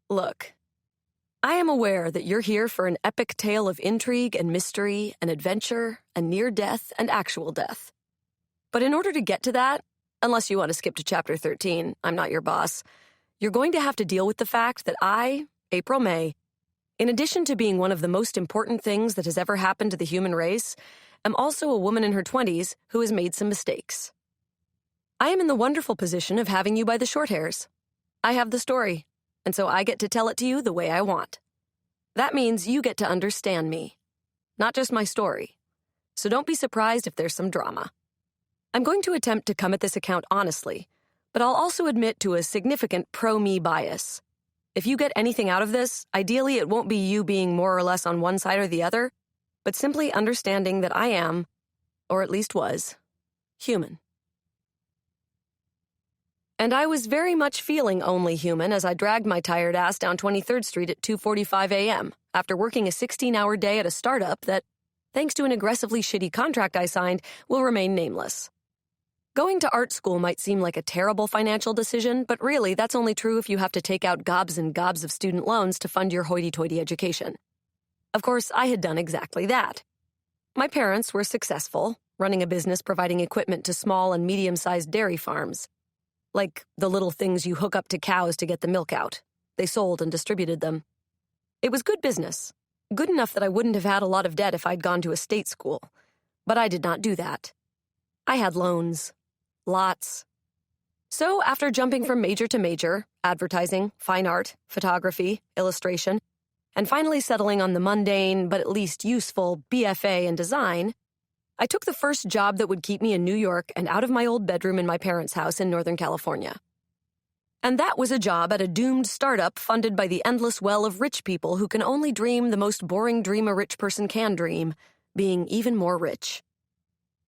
Look, I am aware that you're here for an epic tale of intrigue and mystery and adventure and near death and actual death. But in order to get to that, unless you want to skip to chapter 13, I'm not your boss, you're going to have to deal with the fact that I, April May, in addition to being one of the most important things that has ever happened to the human race, am also a woman in her 20s who has made some mistakes. I am in the wonderful position of having you by the short hairs. I have the story, and so I get to tell it to you the way I want. That means you get to understand me, not just my story. So don't be surprised if there's some drama. I'm going to attempt to come at this account honestly, but I'll also admit to a significant pro-me bias. If you get anything out of this, ideally it won't be you being more or less on one side or the other, but simply understanding that I am, or at least was, human. And I was very much feeling only human as I dragged my tired ass down 23rd Street at 2:45 a.m. after working a 16-hour day at a startup that, thanks to an aggressively shitty contract I signed, will remain nameless. Going to art school might seem like a terrible financial decision, but really that's only true if you have to take out gobs and gobs of student loans to fund your hoity-toity education. Of course, I had done exactly that. My parents were successful, running a business providing equipment to small and medium-sized dairy farms. Like the little things you hook up to cows to get the milk out. They sold and distributed them. It was good business, good enough that I wouldn't have had a lot of debt if I'd gone to a state school. But I did not do that. I had loans. Lots. So after jumping from major to major, advertising, fine art, photography, illustration, and finally settling on the mundane but at least useful BFA in design, I took the first job that would keep me in New York and out of my old bedroom in my parents' house in Northern California. And that was a job at a doomed startup funded by the endless well of rich people who can only dream the most boring dream a rich person can dream, being even more rich.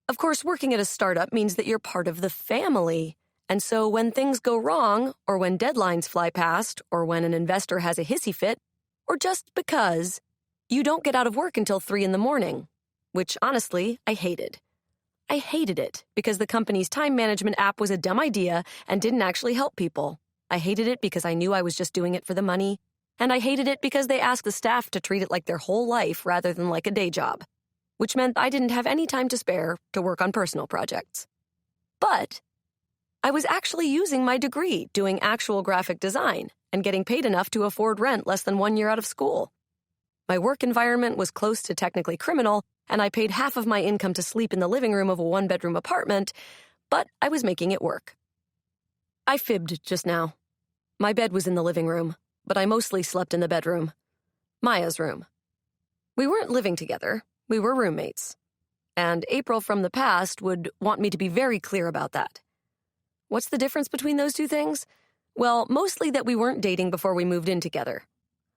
Of course, working at a startup means that you're part of the family, and so when things go wrong, or when deadlines fly past, or when an investor has a hissy fit, or just because, you don't get out of work until 3 in the morning, which, honestly, I hated. I hated it because the company's time management app was a dumb idea and didn't actually help people. I hated it because I knew I was just doing it for the money, and I hated it because they asked the staff to treat it like their whole life rather than like a day job, which meant I didn't have any time to spare to work on personal projects. But I was actually using my degree doing actual graphic design and getting paid enough to afford rent less than 1 year out of school. My work environment was close to technically criminal, and I paid half of my income to sleep in the living room of a 1-bedroom apartment, but I was making it work. I fibbed just now. My bed was in the living room, but I mostly slept in the bedroom. Maya's room. We weren't living together. We were roommates. And April from the past would want me to be very clear about that. What's the difference between those two things? Well, mostly that we weren't dating before we moved in together.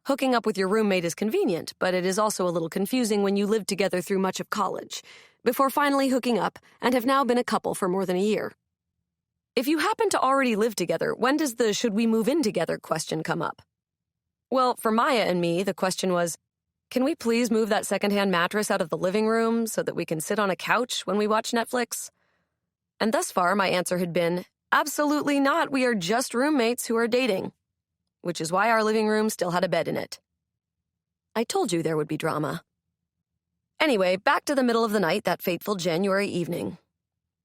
Hooking up with your roommate is convenient, but it is also a little confusing when you lived together through much of college, before finally hooking up and have now been a couple for more than a year. If you happen to already live together, when does the should we move in together question come up? Well, for Maya and me, the question was, can we please move that secondhand mattress out of the living room so that we can sit on a couch when we watch Netflix? And thus far, my answer had been, absolutely not, we are just roommates who are dating. Which is why our living room still had a bed in it. I told you there would be drama. Anyway, back to the middle of the night that fateful January evening.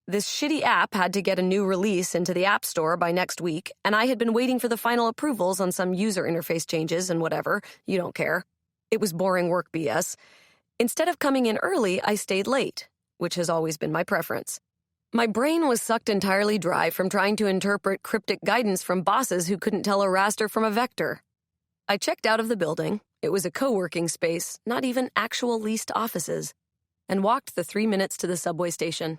This shitty app had to get a new release into the App Store by next week, and I had been waiting for the final approvals on some user interface changes and whatever. You don't care. It was boring work BS. Instead of coming in early, I stayed late, which has always been my preference. My brain was sucked entirely dry from trying to interpret cryptic guidance from bosses who couldn't tell a raster from a vector. I checked out of the building. It was a co-working space, not even actual leased offices, and walked the 3 minutes to the subway station.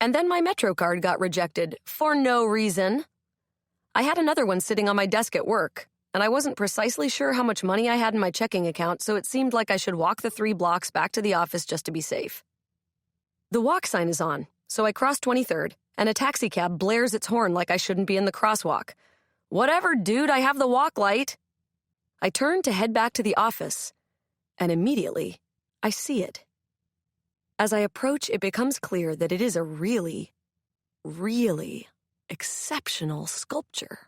And then my Metro card got rejected for no reason. I had another one sitting on my desk at work, and I wasn't precisely sure how much money I had in my checking account, so it seemed like I should walk the 3 blocks back to the office just to be safe. The walk sign is on, so I cross 23rd, and a taxicab blares its horn like I shouldn't be in the crosswalk. Whatever, dude, I have the walk light. I turn to head back to the office, and immediately, I see it. As I approach, it becomes clear that it is a really, really exceptional sculpture.